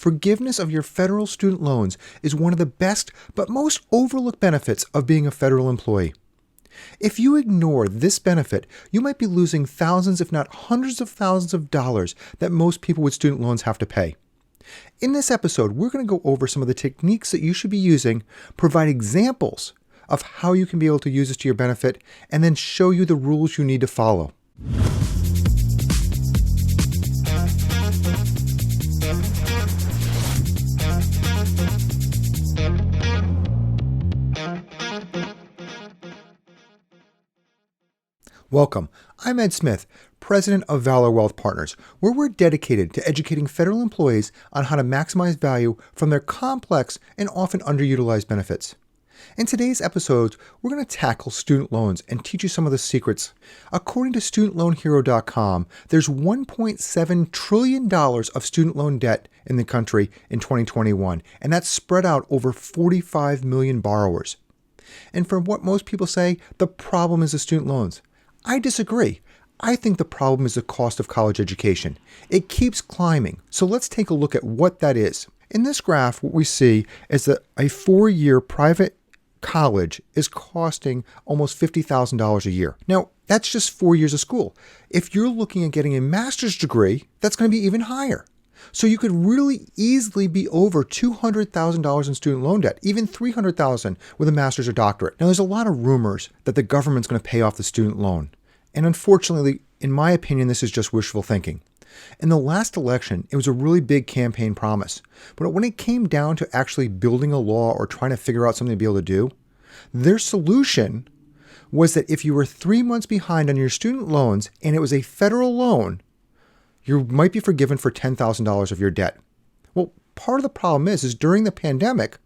Forgiveness of your federal student loans is one of the best but most overlooked benefits of being a federal employee. If you ignore this benefit, you might be losing thousands, if not hundreds of thousands of dollars that most people with student loans have to pay. In this episode, we're going to go over some of the techniques that you should be using, provide examples of how you can be able to use this to your benefit, and then show you the rules you need to follow. Welcome. I'm Ed Smith, President of Valor Wealth Partners, where we're dedicated to educating federal employees on how to maximize value from their complex and often underutilized benefits. In today's episode, we're going to tackle student loans and teach you some of the secrets. According to StudentLoanHero.com, there's $1.7 trillion of student loan debt in the country in 2021, and that's spread out over 45 million borrowers. And from what most people say, the problem is the student loans. I disagree. I think the problem is the cost of college education. It keeps climbing. So let's take a look at what that is. In this graph, what we see is that a 4-year private college is costing almost $50,000 a year. Now, that's just 4 years of school. If you're looking at getting a master's degree, that's going to be even higher. So you could really easily be over $200,000 in student loan debt, even $300,000 with a master's or doctorate. Now, there's a lot of rumors that the government's going to pay off the student loan. And unfortunately, in my opinion, this is just wishful thinking. In the last election, it was a really big campaign promise. But when it came down to actually building a law or trying to figure out something to be able to do, their solution was that if you were 3 months behind on your student loans and it was a federal loan, you might be forgiven for $10,000 of your debt. Well, part of the problem is during the pandemic,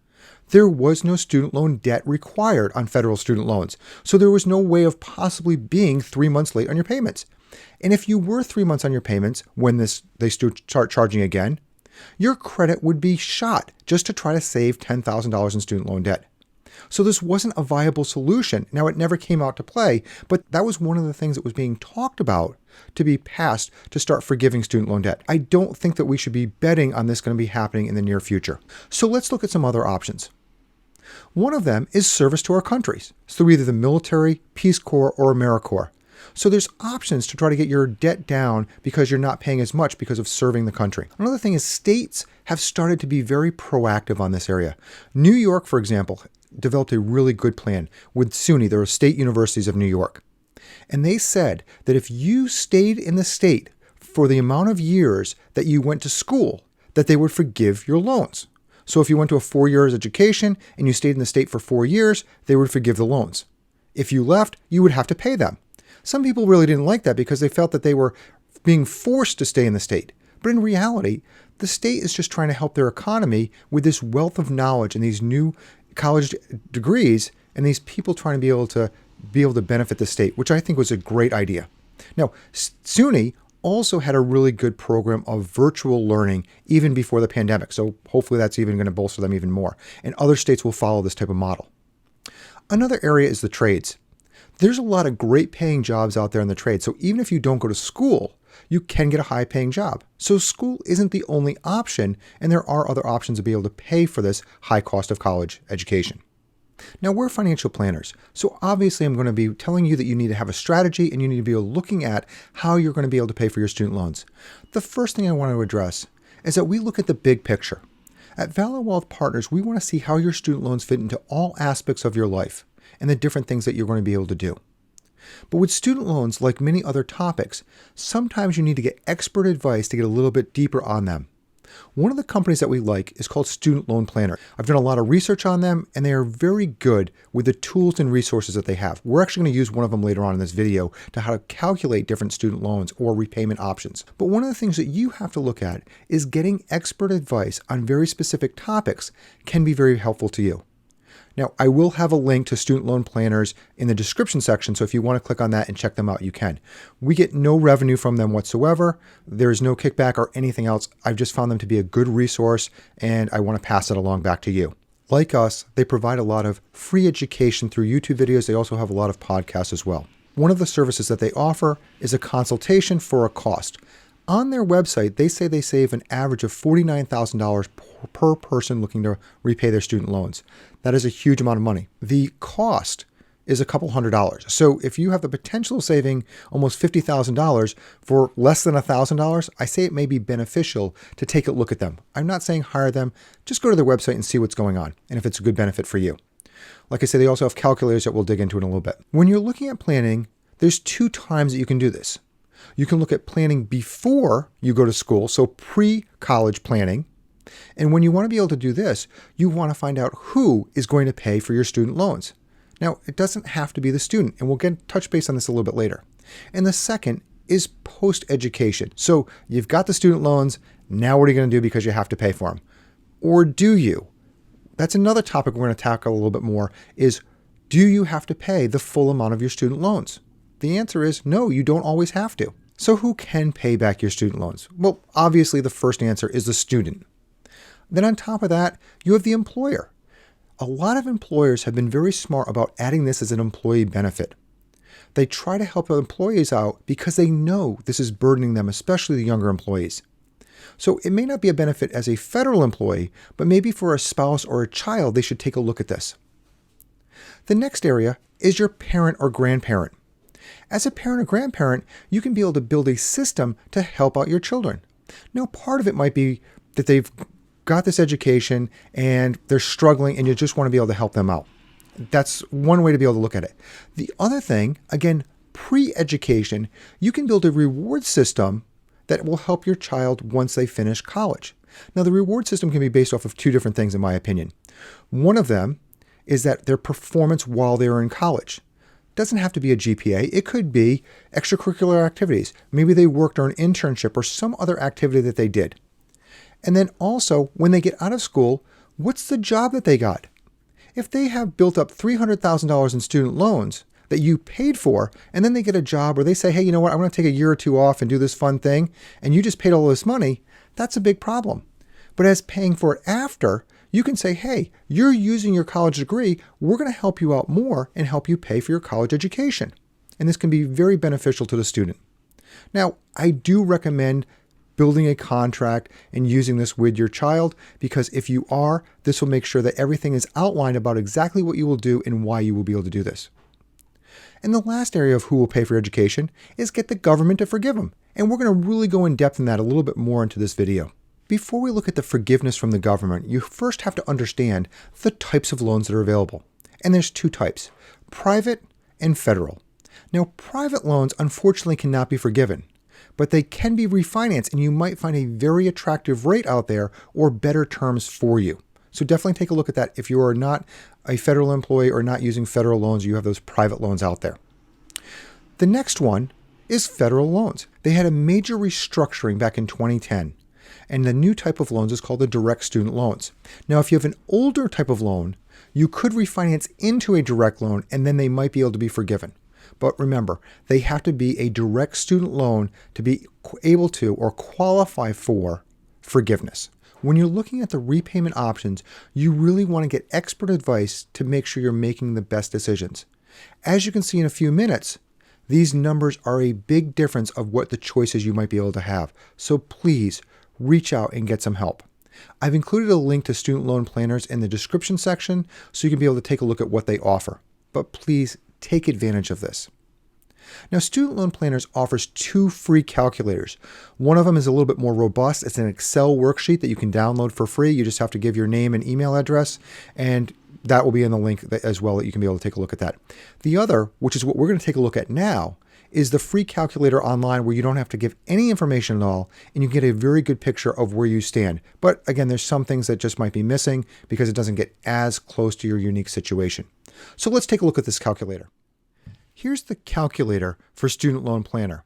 there was no student loan debt required on federal student loans. So there was no way of possibly being 3 months late on your payments. And if you were 3 months on your payments when they start charging again, your credit would be shot just to try to save $10,000 in student loan debt. So this wasn't a viable solution. Now, it never came out to play, but that was one of the things that was being talked about to be passed to start forgiving student loan debt. I don't think that we should be betting on this going to be happening in the near future. So let's look at some other options. One of them is service to our countries through either the military, Peace Corps, or AmeriCorps. So there's options to try to get your debt down because you're not paying as much because of serving the country. Another thing is states have started to be very proactive on this area. New York, for example, developed a really good plan with SUNY, there are state universities of New York. And they said that if you stayed in the state for the amount of years that you went to school, that they would forgive your loans. So if you went to a 4 years education and you stayed in the state for 4 years, they would forgive the loans. If you left, you would have to pay them. Some people really didn't like that because they felt that they were being forced to stay in the state. But in reality, the state is just trying to help their economy with this wealth of knowledge and these new college degrees and these people trying to be able to benefit the state, which I think was a great idea. Now, SUNY also had a really good program of virtual learning even before the pandemic. So hopefully that's even going to bolster them even more. And other states will follow this type of model. Another area is the trades. There's a lot of great paying jobs out there in the trade. So even if you don't go to school, you can get a high paying job. So school isn't the only option, and there are other options to be able to pay for this high cost of college education. Now, we're financial planners, so obviously I'm going to be telling you that you need to have a strategy and you need to be looking at how you're going to be able to pay for your student loans. The first thing I want to address is that we look at the big picture. At Valor Wealth Partners, we want to see how your student loans fit into all aspects of your life and the different things that you're going to be able to do. But with student loans, like many other topics, sometimes you need to get expert advice to get a little bit deeper on them. One of the companies that we like is called Student Loan Planner. I've done a lot of research on them, and they are very good with the tools and resources that they have. We're actually going to use one of them later on in this video to how to calculate different student loans or repayment options. But one of the things that you have to look at is getting expert advice on very specific topics can be very helpful to you. Now, I will have a link to student loan planners in the description section, so if you want to click on that and check them out, you can. We get no revenue from them whatsoever. There's no kickback or anything else. I've just found them to be a good resource, and I want to pass it along back to you. Like us, they provide a lot of free education through YouTube videos. They also have a lot of podcasts as well. One of the services that they offer is a consultation for a cost. On their website, they say they save an average of $49,000 per person looking to repay their student loans. That is a huge amount of money. The cost is a couple $100s. So if you have the potential of saving almost $50,000 for less than $1,000, I say it may be beneficial to take a look at them. I'm not saying hire them. Just go to their website and see what's going on and if it's a good benefit for you. Like I said, they also have calculators that we'll dig into in a little bit. When you're looking at planning, there's 2 times that you can do this. You can look at planning before you go to school, so pre-college planning. And when you want to be able to do this, you want to find out who is going to pay for your student loans. Now, it doesn't have to be the student, and we'll touch base on this a little bit later. And the second is post-education. So you've got the student loans. Now what are you going to do because you have to pay for them? Or do you? That's another topic we're going to tackle a little bit more is, do you have to pay the full amount of your student loans? The answer is no, you don't always have to. So who can pay back your student loans? Well, obviously the first answer is the student. Then on top of that, you have the employer. A lot of employers have been very smart about adding this as an employee benefit. They try to help employees out because they know this is burdening them, especially the younger employees. So it may not be a benefit as a federal employee, but maybe for a spouse or a child, they should take a look at this. The next area is your parent or grandparent. As a parent or grandparent, you can be able to build a system to help out your children. Now, part of it might be that they've got this education and they're struggling and you just want to be able to help them out. That's one way to be able to look at it. The other thing, again, pre-education, you can build a reward system that will help your child once they finish college. Now, the reward system can be based off of 2 different things, in my opinion. One of them is that their performance while they're in college. It doesn't have to be a GPA. It could be extracurricular activities. Maybe they worked or an internship or some other activity that they did. And then also, when they get out of school, what's the job that they got? If they have built up $300,000 in student loans that you paid for, and then they get a job where they say, hey, you know what, I'm going to take a year or 2 off and do this fun thing, and you just paid all this money, that's a big problem. But as paying for it after, you can say, hey, you're using your college degree, we're going to help you out more and help you pay for your college education. And this can be very beneficial to the student. Now, I do recommend building a contract and using this with your child, because if you are, this will make sure that everything is outlined about exactly what you will do and why you will be able to do this. And the last area of who will pay for education is get the government to forgive them. And we're going to really go in depth in that a little bit more into this video. Before we look at the forgiveness from the government, you first have to understand the types of loans that are available. And there's 2 types, private and federal. Now, private loans unfortunately cannot be forgiven, but they can be refinanced and you might find a very attractive rate out there or better terms for you. So definitely take a look at that if you are not a federal employee or not using federal loans, you have those private loans out there. The next one is federal loans. They had a major restructuring back in 2010, and the new type of loans is called the direct student loans. Now, if you have an older type of loan, you could refinance into a direct loan and then they might be able to be forgiven. But remember, they have to be a direct student loan to be able to or qualify for forgiveness. When you're looking at the repayment options, you really want to get expert advice to make sure you're making the best decisions. As you can see in a few minutes, these numbers are a big difference of what the choices you might be able to have. So please reach out and get some help. I've included a link to student loan planners in the description section so you can be able to take a look at what they offer. But please take advantage of this. Now, Student Loan Planners offers 2 free calculators. One of them is a little bit more robust. It's an Excel worksheet that you can download for free. You just have to give your name and email address, and that will be in the link as well that you can be able to take a look at that. The other, which is what we're going to take a look at now, is the free calculator online where you don't have to give any information at all, and you get a very good picture of where you stand. But again, there's some things that just might be missing because it doesn't get as close to your unique situation. So let's take a look at this calculator. Here's the calculator for Student Loan Planner.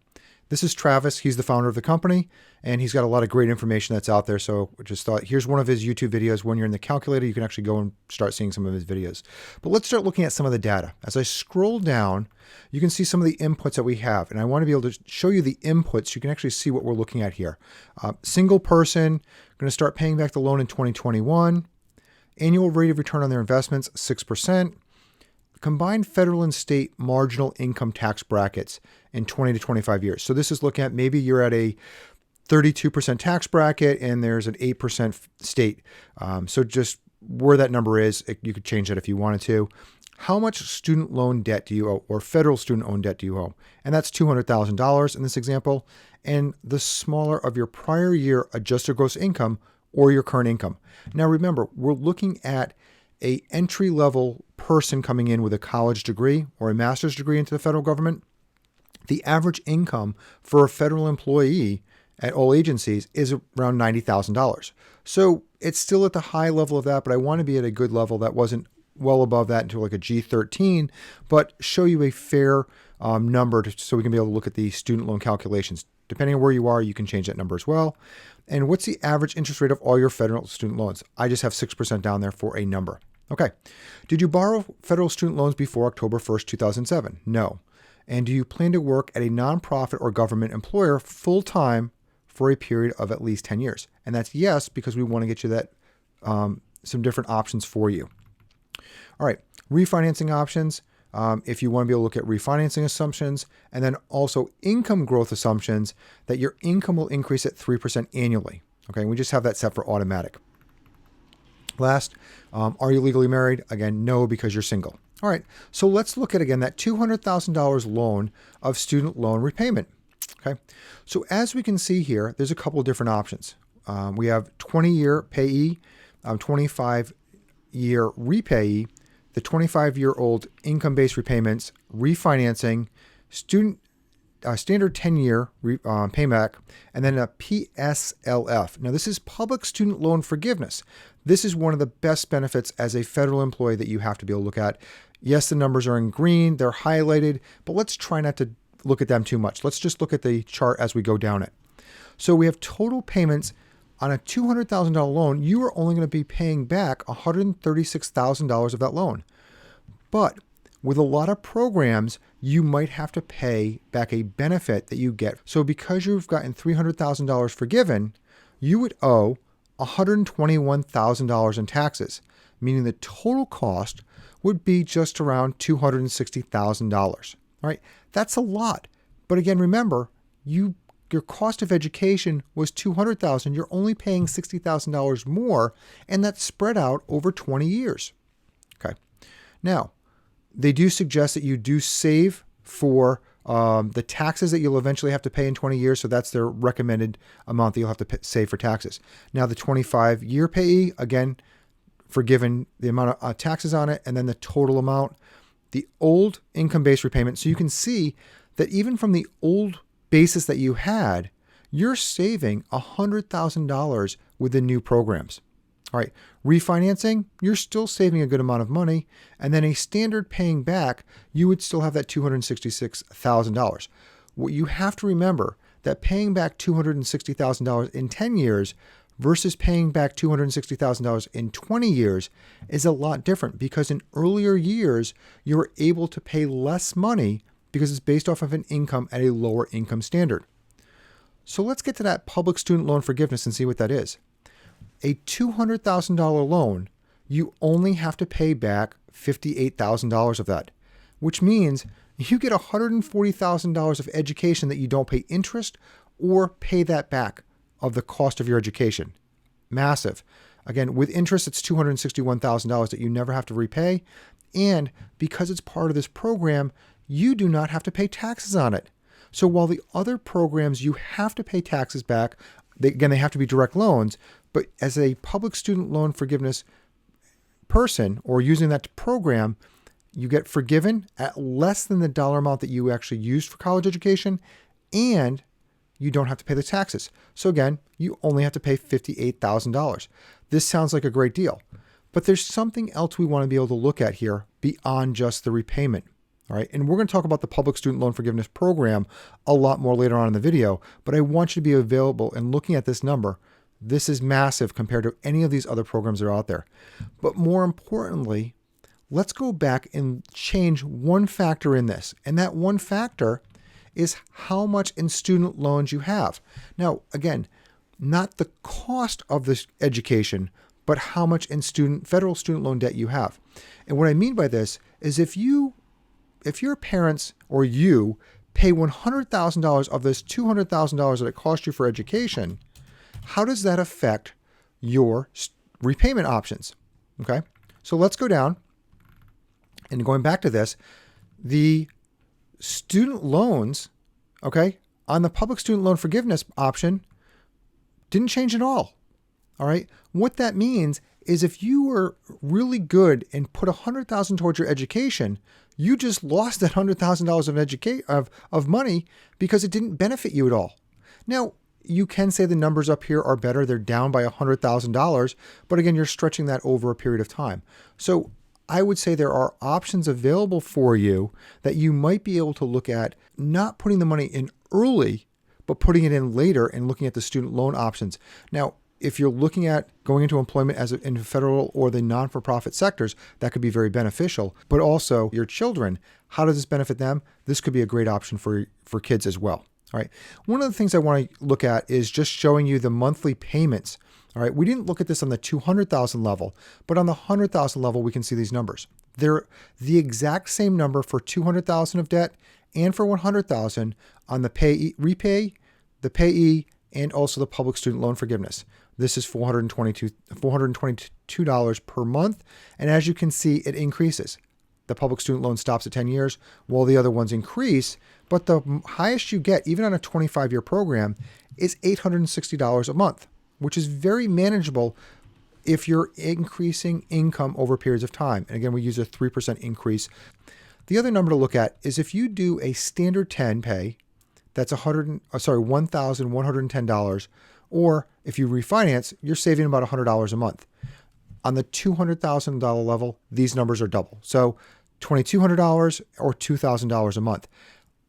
This is Travis. He's the founder of the company, and he's got a lot of great information that's out there. So I just thought, here's one of his YouTube videos. When you're in the calculator, you can actually go and start seeing some of his videos. But let's start looking at some of the data. As I scroll down, you can see some of the inputs that we have. And I want to be able to show you the inputs. You can actually see what we're looking at here. Single person, going to start paying back the loan in 2021. Annual rate of return on their investments, 6%. Combined federal and state marginal income tax brackets in 20 to 25 years. So this is looking at maybe you're at a 32% tax bracket, and there's an 8% state. So just where that number is, you could change that if you wanted to. How much student loan debt do you owe, or federal student loan debt do you owe? And that's $200,000 in this example. And the smaller of your prior year adjusted gross income or your current income. Now remember, we're looking at a entry-level person coming in with a college degree or a master's degree into the federal government. The average income for a federal employee at all agencies is around $90,000. So it's still at the high level of that, but I want to be at a good level that wasn't well above that into like a G13, but show you a fair number so we can be able to look at the student loan calculations. Depending on where you are, you can change that number as well. And what's the average interest rate of all your federal student loans? I just have 6% down there for a number. Okay. Did you borrow federal student loans before October 1st, 2007? No. And do you plan to work at a nonprofit or government employer full-time for a period of at least 10 years? And that's yes, because we want to get you that some different options for you. All right, refinancing options. If you want to be able to look at refinancing assumptions, and then also income growth assumptions that your income will increase at 3% annually. Okay, we just have that set for automatic. Last, are you legally married? Again, no, because you're single. All right, so let's look at, again, that $200,000 loan of student loan repayment. Okay, so as we can see here, there's a couple of different options. We have 20-year payee, 25-year repayee, the 25-year-old income-based repayments, refinancing, student standard 10-year payback, and then a PSLF. Now, this is public student loan forgiveness. This is one of the best benefits as a federal employee that you have to be able to look at. Yes, the numbers are in green, they're highlighted, but let's try not to look at them too much. Let's just look at the chart as we go down it. So we have total payments on a $200,000 loan. You are only going to be paying back $136,000 of that loan. But with a lot of programs, you might have to pay back a benefit that you get. So because you've gotten $300,000 forgiven, you would owe $121,000 in taxes, meaning the total cost would be just around $260,000. All right, that's a lot. But again, remember, your cost of education was $200,000. You're only paying $60,000 more, and that's spread out over 20 years. Okay. Now, they do suggest that you do save for the taxes that you'll eventually have to pay in 20 years. So that's their recommended amount that you'll have to save for taxes. Now, the 25-year payee, again, forgiven the amount of taxes on it, and then the total amount, the old income-based repayment. So you can see that even from the old basis that you had, you're saving $100,000 with the new programs. All right, refinancing, you're still saving a good amount of money. And then a standard paying back, you would still have that $266,000. What you have to remember, that paying back $260,000 in 10 years versus paying back $260,000 in 20 years is a lot different, because in earlier years, you were able to pay less money because it's based off of an income at a lower income standard. So let's get to that public student loan forgiveness and see what that is. A $200,000 loan, you only have to pay back $58,000 of that, which means you get $140,000 of education that you don't pay interest or pay that back of the cost of your education. Massive. Again, with interest, it's $261,000 that you never have to repay. And because it's part of this program, you do not have to pay taxes on it. So while the other programs you have to pay taxes back, they have to be direct loans, but as a public student loan forgiveness person or using that program, you get forgiven at less than the dollar amount that you actually used for college education, and you don't have to pay the taxes. So again, you only have to pay $58,000. This sounds like a great deal, but there's something else we want to be able to look at here beyond just the repayment. All right, and we're going to talk about the public student loan forgiveness program a lot more later on in the video, but I want you to be available and looking at this number. This is massive compared to any of these other programs that are out there. But more importantly, let's go back and change one factor in this. And that one factor is how much in student loans you have. Now, again, not the cost of this education, but how much in federal student loan debt you have. And what I mean by this is if your parents or you pay $100,000 of this $200,000 that it cost you for education, how does that affect your repayment options? Okay, so let's go down, and going back to this, the student loans, okay, on the public student loan forgiveness option didn't change at all. All right, what that means is if you were really good and put $100,000 towards your education, you just lost that $100,000 of money because it didn't benefit you at all. Now, you can say the numbers up here are better. They're down by $100,000, but again, you're stretching that over a period of time. So I would say there are options available for you that you might be able to look at, not putting the money in early, but putting it in later and looking at the student loan options. Now, if you're looking at going into employment in federal or the non-for-profit sectors, that could be very beneficial. But also your children, how does this benefit them? This could be a great option for kids as well. All right. One of the things I want to look at is just showing you the monthly payments. All right. We didn't look at this on the 200,000 level, but on the 100,000 level, we can see these numbers. They're the exact same number for 200,000 of debt and for 100,000 on the repay, the payee, and also the public student loan forgiveness. This is $422 per month. And as you can see, it increases. The public student loan stops at 10 years while the other ones increase. But the highest you get, even on a 25-year program, is $860 a month, which is very manageable if you're increasing income over periods of time. And again, we use a 3% increase. The other number to look at is if you do a standard 10 pay, that's $1,110, or if you refinance, you're saving about $100 a month. On the $200,000 level, these numbers are double. So $2,200 or $2,000 a month.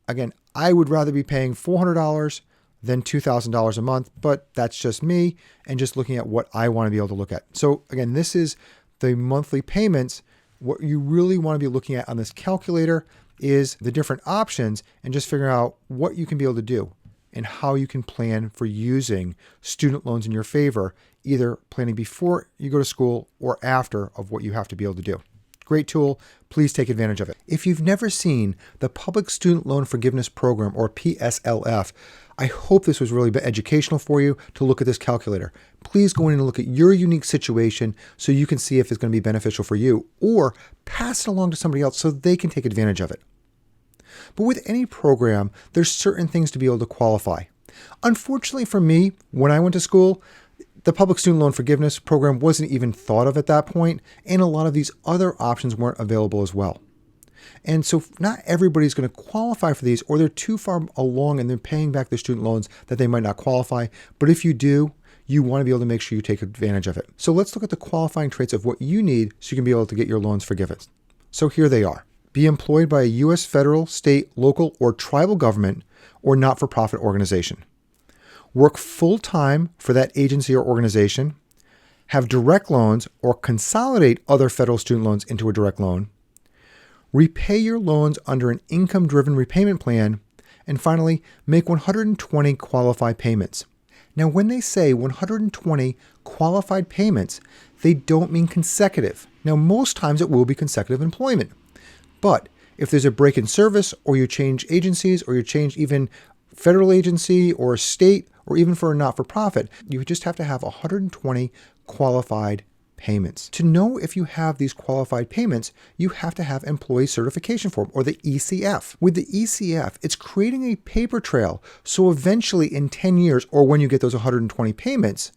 Again, I would rather be paying $400 than $2,000 a month, but that's just me and just looking at what I want to be able to look at. So again, this is the monthly payments. What you really want to be looking at on this calculator is the different options and just figuring out what you can be able to do and how you can plan for using student loans in your favor, either planning before you go to school or after of what you have to be able to do. Great tool. Please take advantage of it. If you've never seen the Public Student Loan Forgiveness Program, or PSLF, I hope this was really educational for you to look at this calculator. Please go in and look at your unique situation so you can see if it's going to be beneficial for you, or pass it along to somebody else so they can take advantage of it. But with any program, there's certain things to be able to qualify. Unfortunately for me, when I went to school, the Public Student Loan Forgiveness Program wasn't even thought of at that point, and a lot of these other options weren't available as well. And so not everybody's going to qualify for these, or they're too far along and they're paying back their student loans that they might not qualify. But if you do, you want to be able to make sure you take advantage of it. So let's look at the qualifying traits of what you need so you can be able to get your loans forgiven. So here they are. Be employed by a U.S. federal, state, local, or tribal government or not-for-profit organization. Work full-time for that agency or organization. Have direct loans or consolidate other federal student loans into a direct loan. Repay your loans under an income-driven repayment plan. And finally, make 120 qualified payments. Now, when they say 120 qualified payments, they don't mean consecutive. Now, most times it will be consecutive employment. But if there's a break in service, or you change agencies, or you change even federal agency or state, or even for a not-for-profit, you just have to have 120 qualified payments. To know if you have these qualified payments, you have to have employee certification form, or the ECF. With the ECF, it's creating a paper trail. So eventually in 10 years, or when you get those 120 payments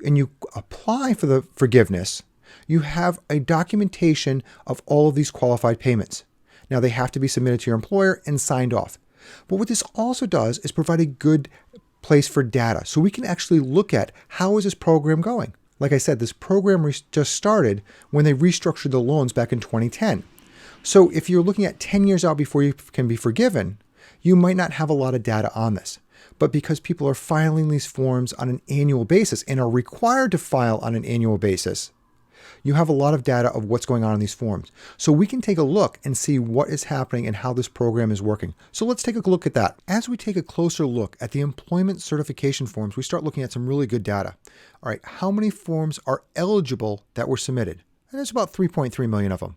and you apply for the forgiveness, you have a documentation of all of these qualified payments. Now, they have to be submitted to your employer and signed off. But what this also does is provide a good place for data. So we can actually look at, how is this program going? Like I said, this program just started when they restructured the loans back in 2010. So if you're looking at 10 years out before you can be forgiven, you might not have a lot of data on this. But because people are filing these forms on an annual basis and are required to file on an annual basis, you have a lot of data of what's going on in these forms. So we can take a look and see what is happening and how this program is working. So let's take a look at that. As we take a closer look at the employment certification forms, we start looking at some really good data. All right, how many forms are eligible that were submitted? And there's about 3.3 million of them.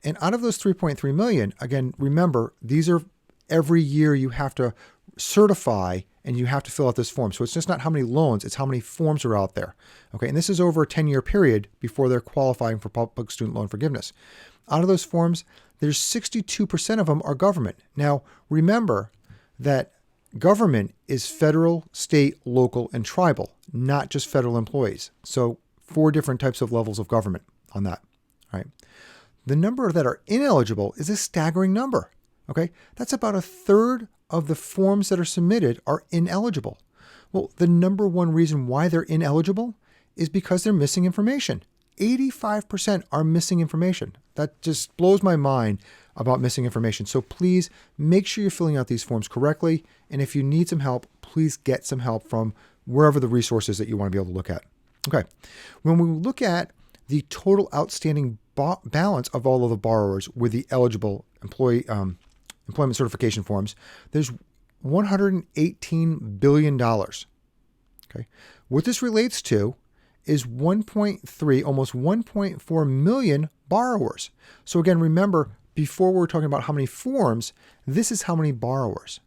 And out of those 3.3 million, again, remember, these are every year you have to certify and you have to fill out this form. So it's just not how many loans, it's how many forms are out there. Okay, and this is over a 10-year period before they're qualifying for public student loan forgiveness. Out of those forms, there's 62% of them are government. Now, remember that government is federal, state, local, and tribal, not just federal employees. So 4 different types of levels of government on that. All right. The number that are ineligible is a staggering number. Okay, that's about a third of the forms that are submitted are ineligible. Well, the number one reason why they're ineligible is because they're missing information. 85% are missing information. That just blows my mind about missing information. So please make sure you're filling out these forms correctly. And if you need some help, please get some help from wherever the resources that you want to be able to look at. Okay. When we look at the total outstanding balance of all of the borrowers with the eligible employment certification forms, there's $118 billion. Okay. What this relates to is 1.3, almost 1.4 million borrowers. So again, remember, before we were talking about how many forms, this is how many borrowers.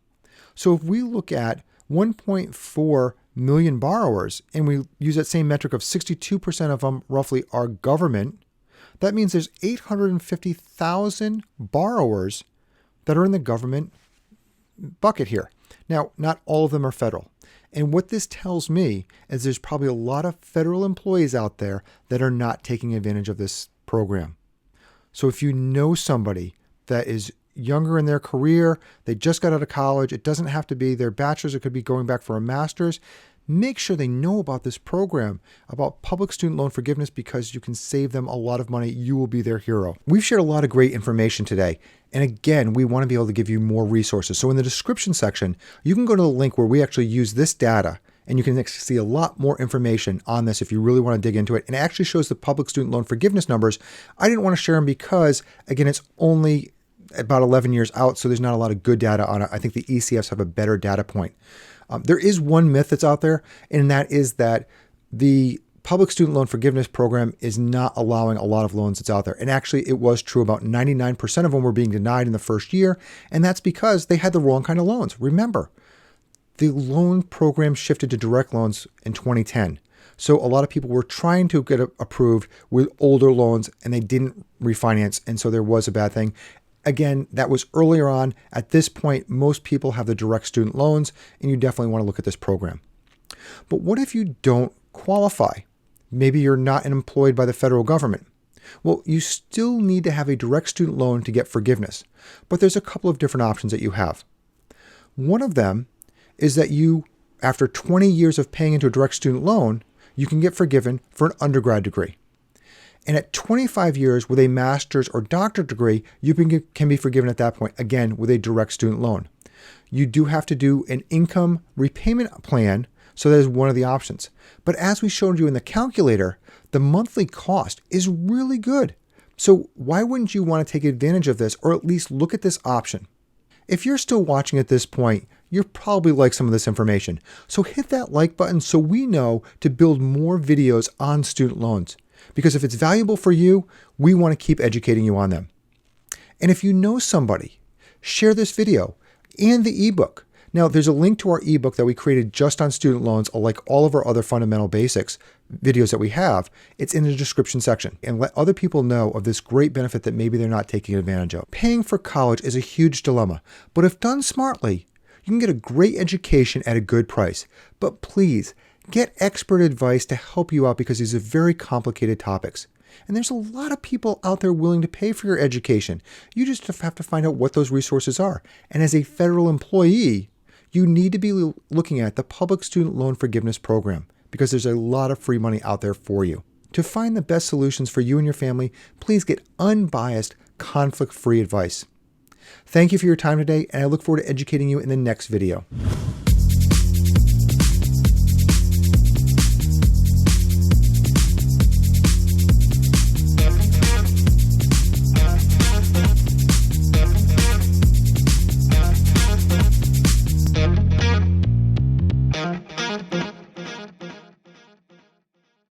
So if we look at 1.4 million borrowers and we use that same metric of 62% of them roughly are government, that means there's 850,000 borrowers that are in the government bucket here. Now, not all of them are federal. And what this tells me is there's probably a lot of federal employees out there that are not taking advantage of this program. So if you know somebody that is younger in their career, they just got out of college, it doesn't have to be their bachelor's, it could be going back for a master's, make sure they know about this program, about public student loan forgiveness, because you can save them a lot of money. You will be their hero. We've shared a lot of great information today. And again, we want to be able to give you more resources. So in the description section, you can go to the link where we actually use this data, and you can actually see a lot more information on this if you really want to dig into it. And it actually shows the public student loan forgiveness numbers. I didn't want to share them because, again, it's only about 11 years out, so there's not a lot of good data on it. I think the ECFs have a better data point. There is one myth that's out there, and that is that the public student loan forgiveness program is not allowing a lot of loans that's out there. And actually, it was true. About 99% of them were being denied in the first year, and that's because they had the wrong kind of loans. Remember, the loan program shifted to direct loans in 2010. So a lot of people were trying to get approved with older loans, and they didn't refinance, and so there was a bad thing. Again, that was earlier on. At this point, most people have the direct student loans, and you definitely want to look at this program. But what if you don't qualify? Maybe you're not employed by the federal government. Well, you still need to have a direct student loan to get forgiveness, but there's a couple of different options that you have. One of them is that you, after 20 years of paying into a direct student loan, you can get forgiven for an undergrad degree. And at 25 years with a master's or doctorate degree, you can be forgiven at that point, again, with a direct student loan. You do have to do an income repayment plan, so that is one of the options. But as we showed you in the calculator, the monthly cost is really good. So why wouldn't you want to take advantage of this, or at least look at this option? If you're still watching at this point, you're probably like some of this information. So hit that like button so we know to build more videos on student loans. Because if it's valuable for you, we want to keep educating you on them. And if you know somebody, share this video and the ebook. Now, there's a link to our ebook that we created just on student loans, like all of our other fundamental basics videos that we have. It's in the description section. And let other people know of this great benefit that maybe they're not taking advantage of. Paying for college is a huge dilemma, but if done smartly, you can get a great education at a good price. But please, get expert advice to help you out, because these are very complicated topics. And there's a lot of people out there willing to pay for your education. You just have to find out what those resources are. And as a federal employee, you need to be looking at the Public Student Loan Forgiveness Program, because there's a lot of free money out there for you. To find the best solutions for you and your family, please get unbiased, conflict-free advice. Thank you for your time today, and I look forward to educating you in the next video.